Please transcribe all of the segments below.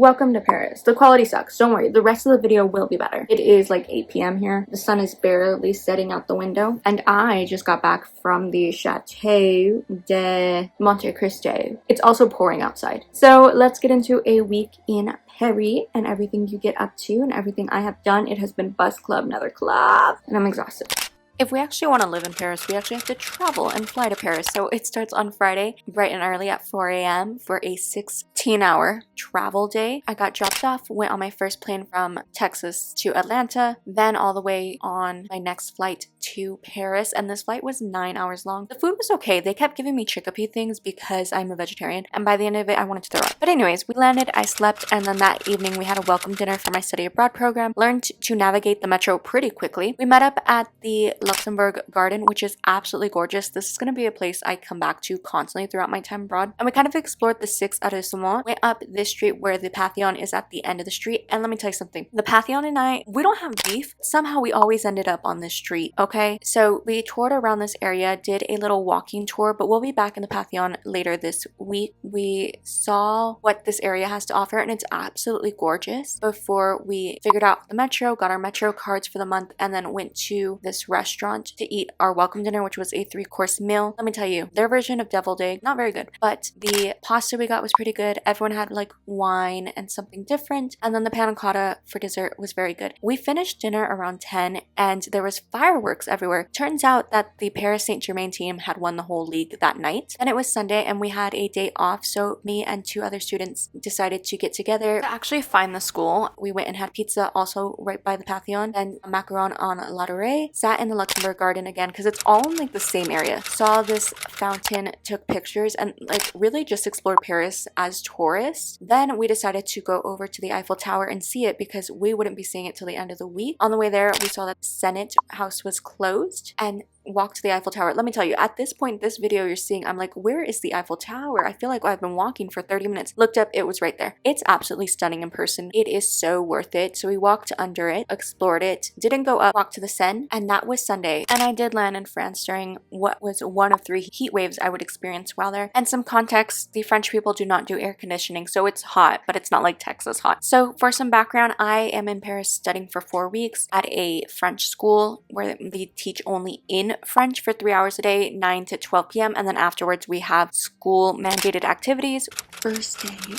Welcome to Paris. The quality sucks. Don't worry. The rest of the video will be better. It is like 8 p.m. here. The sun is barely setting out the window. And I just got back from the Château de Monte-Cristo. It's also pouring outside. So let's get into a week in Paris and everything you get up to and everything I have done. It has been bus club, another club, and I'm exhausted. If we actually want to live in Paris, we actually have to travel and fly to Paris. So it starts on Friday, bright and early at 4 a.m. for a 16-hour travel day. I got dropped off, went on my first plane from Texas to Atlanta, then all the way on my next flight to Paris. And this flight was 9 hours long. The food was okay. They kept giving me chickpea things because I'm a vegetarian. And by the end of it, I wanted to throw up. But anyways, we landed, I slept, and then that evening we had a welcome dinner for my study abroad program. Learned to navigate the metro pretty quickly. We met up at the Luxembourg Garden, which is absolutely gorgeous. This is going to be a place I come back to constantly throughout my time abroad. And we kind of explored the 6 arrondissements, went up this street where the Panthéon is at the end of the street. And let me tell you something. The Panthéon and I, we don't have beef. Somehow we always ended up on this street, okay? So we toured around this area, did a little walking tour, but we'll be back in the Panthéon later this week. We saw what this area has to offer, and it's absolutely gorgeous. Before we figured out the metro, got our metro cards for the month, and then went to this restaurant to eat our welcome dinner, which was a 3-course meal. Let me tell you, their version of deviled egg, not very good, but the pasta we got was pretty good. Everyone had like wine and something different, and then the panna cotta for dessert was very good. We finished dinner around 10 and there was fireworks everywhere. Turns out that the Paris Saint-Germain team had won the whole league that night, and it was Sunday and we had a day off, so me and 2 other students decided to get together to actually find the school. We went and had pizza also right by the Panthéon, and a macaron on La Durée, sat in the Luxembourg Garden again because it's all in like the same area. Saw this fountain, took pictures, and like really just explored Paris as tourists. Then we decided to go over to the Eiffel Tower and see it because we wouldn't be seeing it till the end of the week. On the way there, we saw that the Senate house was closed and walked to the Eiffel Tower. Let me tell you, at this point, this video you're seeing, I'm like, where is the Eiffel Tower? I feel like I've been walking for 30 minutes. Looked up, it was right there. It's absolutely stunning in person. It is so worth it. So we walked under it, explored it, didn't go up, walked to the Seine, and that was Sunday. And I did land in France during what was one of 3 heat waves I would experience while there. And some context, the French people do not do air conditioning, so it's hot, but it's not like Texas hot. So for some background, I am in Paris studying for 4 weeks at a French school where they teach only in French for 3 hours a day, 9 to 12 p.m. And then afterwards we have school mandated activities. First day.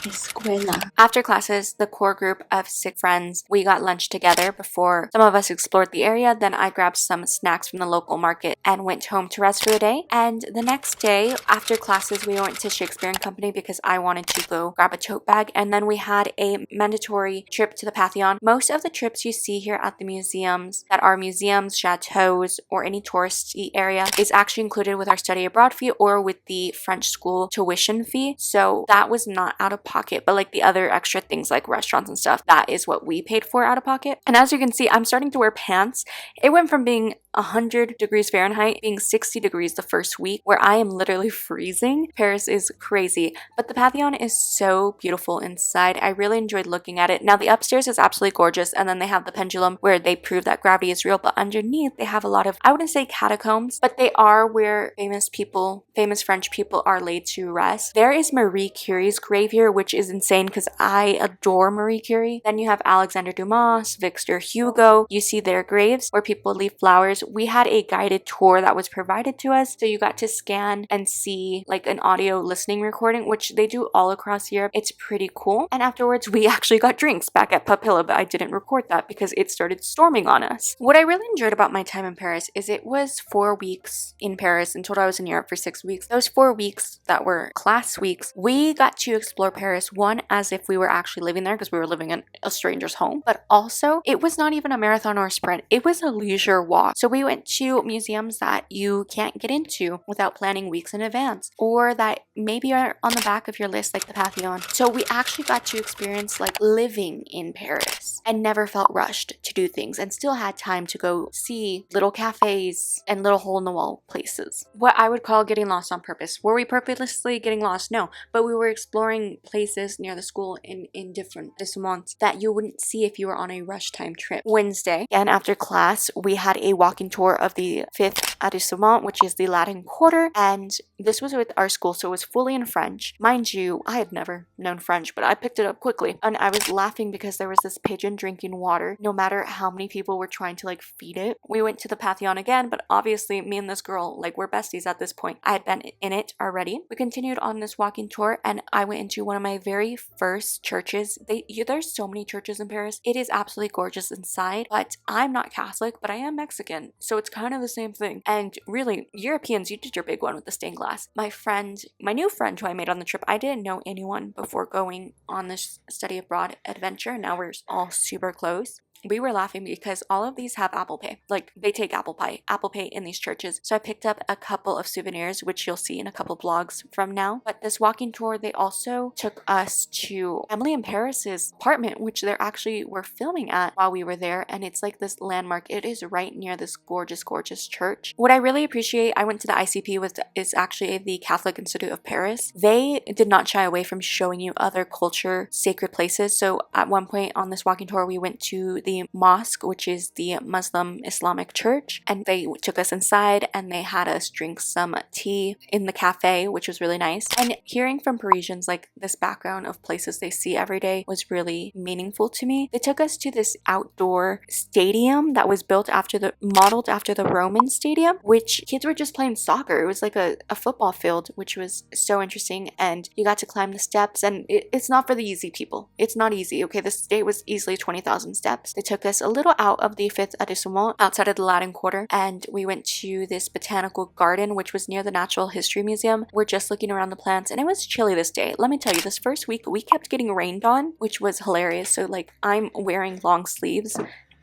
Escuela. After classes, the core group of 6 friends, we got lunch together before some of us explored the area. Then I grabbed some snacks from the local market and went home to rest for the day. And the next day, after classes, we went to Shakespeare and Company because I wanted to go grab a tote bag. And then we had a mandatory trip to the Panthéon. Most of the trips you see here at the museums that are museums, chateaus, or any touristy area is actually included with our study abroad fee or with the French school tuition fee. So that was not out of pocket, but like the other extra things like restaurants and stuff, that is what we paid for out of pocket. And as you can see, I'm starting to wear pants. It went from being 100 degrees Fahrenheit being 60 degrees the first week where I am literally freezing. Paris is crazy, but the Panthéon is so beautiful inside. I really enjoyed looking at it. Now the upstairs is absolutely gorgeous, and then they have the pendulum where they prove that gravity is real, but underneath they have a lot of, I wouldn't say catacombs, but they are where famous French people are laid to rest. There is Marie Curie's grave here, which is insane because I adore Marie Curie. Then you have Alexander Dumas, Victor Hugo. You see their graves where people leave flowers. We had a guided tour that was provided to us, so you got to scan and see like an audio listening recording, which they do all across Europe. It's pretty cool. And afterwards we actually got drinks back at Papilla, but I didn't record that because it started storming on us. What I really enjoyed about my time in Paris is it was 4 weeks in Paris. In total I was in Europe for 6 weeks. Those 4 weeks that were class weeks, we got to explore Paris, one, as if we were actually living there because we were living in a stranger's home, but also it was not even a marathon or a sprint. It was a leisure walk. So we went to museums that you can't get into without planning weeks in advance, or that maybe are on the back of your list like the Panthéon. So we actually got to experience like living in Paris and never felt rushed to do things and still had time to go see little cafes and little hole-in-the-wall places. What I would call getting lost on purpose. Were we purposely getting lost? No, but we were exploring places near the school in different arrondissements that you wouldn't see if you were on a rush time trip. Wednesday, and after class, we had a walking tour of the 5th arrondissement, which is the Latin Quarter, and This was with our school, so it was fully in French. Mind you, I had never known French, but I picked it up quickly. And I was laughing because there was this pigeon drinking water, no matter how many people were trying to like feed it. We went to the Panthéon again, but obviously me and this girl, like, we're besties at this point. I had been in it already. We continued on this walking tour, and I went into one of my very first churches. There's so many churches in Paris. It is absolutely gorgeous inside, but I'm not Catholic, but I am Mexican, so it's kind of the same thing. And really, Europeans, you did your big one with the stained glass. My new friend who I made on the trip, I didn't know anyone before going on this study abroad adventure. Now we're all super close. We were laughing because all of these have Apple Pay. Like, they take Apple Pay in these churches. So I picked up a couple of souvenirs, which you'll see in a couple vlogs from now. But this walking tour, they also took us to Emily in Paris's apartment, which they actually were filming at while we were there. And it's like this landmark. It is right near this gorgeous, gorgeous church. What I really appreciate, I went to the ICP, is actually the Catholic Institute of Paris. They did not shy away from showing you other culture, sacred places. So at one point on this walking tour, we went to the mosque, which is the Muslim Islamic church, and they took us inside and they had us drink some tea in the cafe, which was really nice. And hearing from Parisians like this background of places they see every day was really meaningful to me. They took us to this outdoor stadium that was modeled after the Roman stadium, which kids were just playing soccer. It was like a football field, which was so interesting. And you got to climb the steps, and it's not for the easy people. It's not easy. Okay, this day was easily 20,000 steps. They took us a little out of the 5th arrondissement, outside of the Latin Quarter, and we went to this botanical garden, which was near the Natural History Museum. We're just looking around the plants, and it was chilly this day. Let me tell you, this first week, we kept getting rained on, which was hilarious. So, like, I'm wearing long sleeves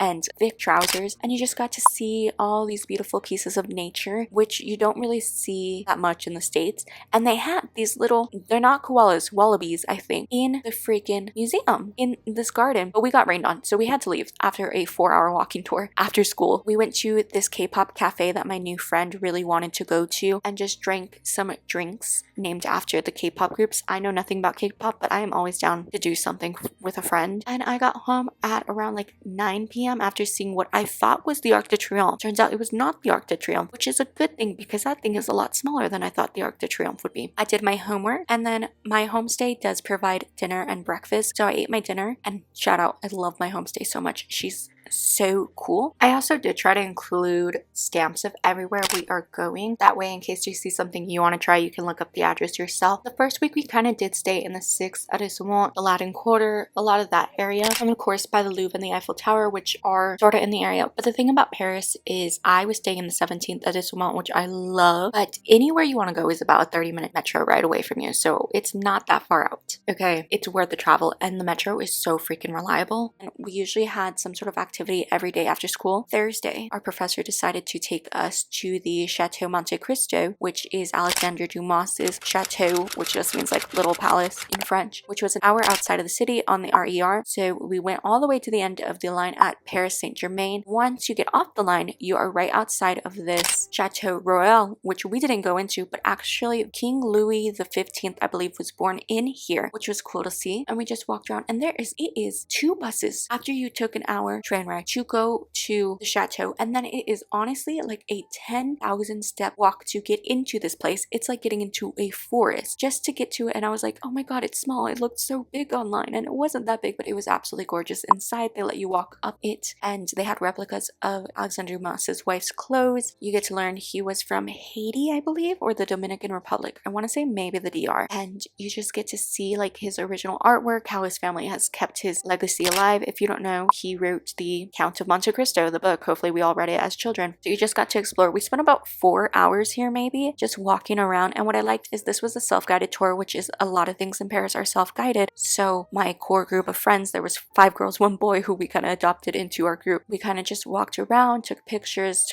and thick trousers, and you just got to see all these beautiful pieces of nature, which you don't really see that much in the States. And they had these little, they're not koalas, wallabies, I think, in the freaking museum, in this garden. But we got rained on, so we had to leave after a 4-hour walking tour after school. We went to this K-pop cafe that my new friend really wanted to go to and just drank some drinks named after the K-pop groups. I know nothing about K-pop, but I am always down to do something with a friend. And I got home at around like 9 p.m. after seeing what I thought was the Arc de Triomphe. Turns out it was not the Arc de Triomphe, which is a good thing because that thing is a lot smaller than I thought the Arc de Triomphe would be. I did my homework, and then my homestay does provide dinner and breakfast, so I ate my dinner. And shout out, I love my homestay so much. She's so cool. I also did try to include stamps of everywhere we are going. That way, in case you see something you want to try, you can look up the address yourself. The first week we kind of did stay in the 6th arrondissement, the Latin Quarter, a lot of that area, and of course by the Louvre and the Eiffel Tower, which are sort of in the area. But the thing about Paris is I was staying in the 17th arrondissement, which I love, but anywhere you want to go is about a 30-minute metro ride away from you, so it's not that far out. Okay, it's worth the travel, and the metro is so freaking reliable. And we usually had some sort of activity every day after school. Thursday, our professor decided to take us to the Château de Monte-Cristo, which is Alexandre Dumas's chateau, which just means like little palace in French, which was an hour outside of the city on the RER. So we went all the way to the end of the line at Paris Saint-Germain. Once you get off the line, you are right outside of this Chateau Royal, which we didn't go into, but actually King Louis XV, I believe, was born in here, which was cool to see. And we just walked around, and it is 2 buses after you took an hour train ride to go to the chateau, and then it is honestly like a 10,000 step walk to get into this place. It's like getting into a forest just to get to it, and I was like, oh my god, it's small. It looked so big online, and it wasn't that big, but it was absolutely gorgeous. Inside, they let you walk up it, and they had replicas of Alexandre Dumas's wife's clothes. You get to learn he was from Haiti, I believe, or the Dominican Republic. I want to say maybe the DR, and you just get to see like his original artwork, how his family has kept his legacy alive. If you don't know, he wrote the Count of Monte Cristo, the book. Hopefully we all read it as children. So you just got to explore. We spent about 4 hours here maybe just walking around, and what I liked is this was a self-guided tour, which is a lot of things in Paris are self-guided. So my core group of friends, there was 5 girls, 1 boy who we kind of adopted into our group. We kind of just walked around, took pictures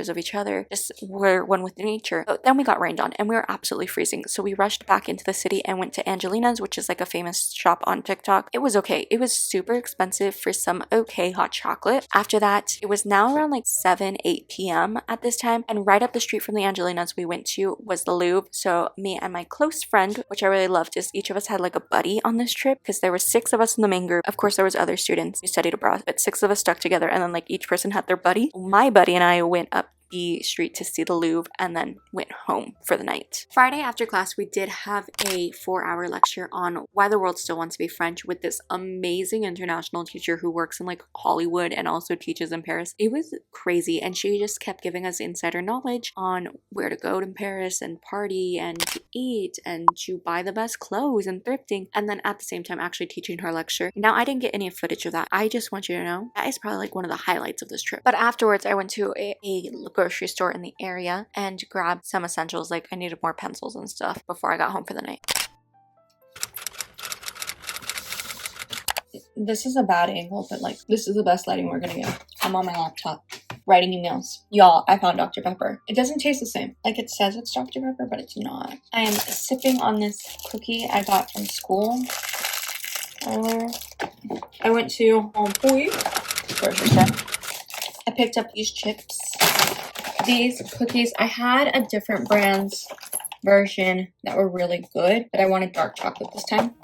of each other, just were one with nature. But then we got rained on and we were absolutely freezing, so we rushed back into the city and went to Angelina's, which is like a famous shop on TikTok. It was okay. It was super expensive for some okay hot chocolate. After that, it was now around like 8 p.m. at this time, and right up the street from the Angelinas we went to was the Louvre. So me and my close friend, which I really loved, is each of us had like a buddy on this trip, because there were 6 of us in the main group. Of course there was other students who studied abroad, but 6 of us stuck together, and then like each person had their buddy. My buddy and I went up B Street to see the Louvre, and then went home for the night. Friday after class, we did have a 4-hour lecture on why the world still wants to be French with this amazing international teacher who works in like Hollywood and also teaches in Paris. It was crazy, and she just kept giving us insider knowledge on where to go to Paris and party and to eat and to buy the best clothes and thrifting, and then at the same time actually teaching her lecture. Now, I didn't get any footage of that. I just want you to know that is probably like one of the highlights of this trip. But afterwards, I went to a grocery store in the area and grabbed some essentials, like I needed more pencils and stuff before I got home for the night. This is a bad angle, but like this is the best lighting we're gonna get. I'm on my laptop writing emails. Y'all, I found Dr. Pepper. It doesn't taste the same. Like it says it's Dr. Pepper, but it's not. I am sipping on this cookie I got from school earlier. I went to Panthe grocery store. I picked up these chips. These cookies, I had a different brand's version that were really good, but I wanted dark chocolate this time.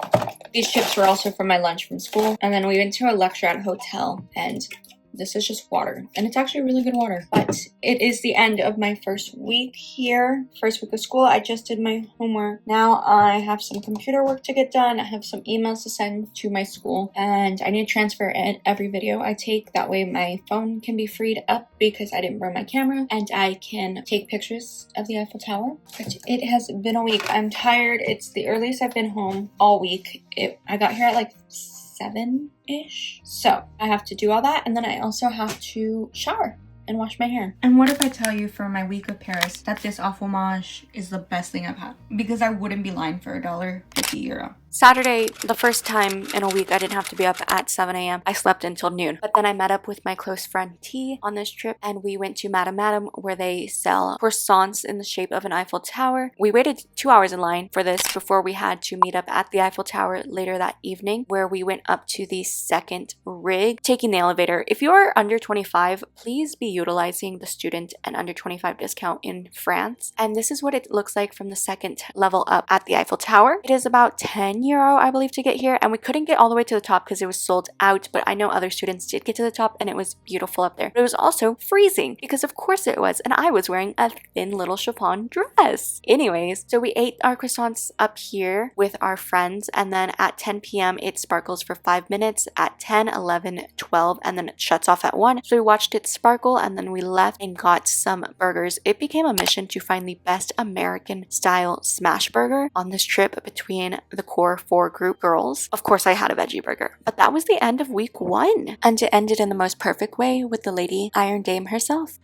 These chips were also from my lunch from school. And then we went to a lecture at a hotel, and this is just water, and it's actually really good water. But it is the end of my first week here, first week of school. I just did my homework. Now I have some computer work to get done. I have some emails to send to my school, and I need to transfer in every video I take. That way my phone can be freed up because I didn't bring my camera, and I can take pictures of the Eiffel Tower. But it has been a week. I'm tired. It's the earliest I've been home all week. I got here at like 7-ish. So I have to do all that, and then I also have to shower and wash my hair. And what if I tell you for my week of Paris that this au fromage is the best thing I've had? Because I wouldn't be lying for €1.50. Saturday, the first time in a week I didn't have to be up at 7 a.m. I slept until noon. But then I met up with my close friend T on this trip, and we went to Madame where they sell croissants in the shape of an Eiffel Tower. We waited 2 hours in line for this before we had to meet up at the Eiffel Tower later that evening, where we went up to the second rig, taking the elevator. If you are under 25, please be utilizing the student and under 25 discount in France. And this is what it looks like from the second level up at the Eiffel Tower. It is about €10, I believe, to get here, and we couldn't get all the way to the top because it was sold out, but I know other students did get to the top, and it was beautiful up there. But it was also freezing, because of course it was, and I was wearing a thin little chiffon dress. Anyways, so we ate our croissants up here with our friends, and then at 10 p.m. it sparkles for 5 minutes, at 10, 11, 12, and then it shuts off at 1. So we watched it sparkle, and then we left and got some burgers. It became a mission to find the best American style smash burger on this trip between the core 4 group girls. Of course, I had a veggie burger. But that was the end of week 1. And to end it in the most perfect way with the lady Iron Dame herself.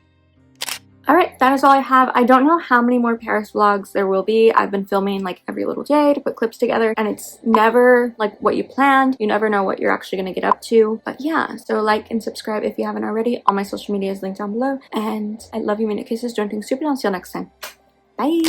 Alright, that is all I have. I don't know how many more Paris vlogs there will be. I've been filming like every little day to put clips together, and it's never like what you planned. You never know what you're actually going to get up to. But yeah, so like and subscribe if you haven't already. All my social media is linked down below. And I love you, minute kisses. Don't think stupid. I'll see you next time. Bye!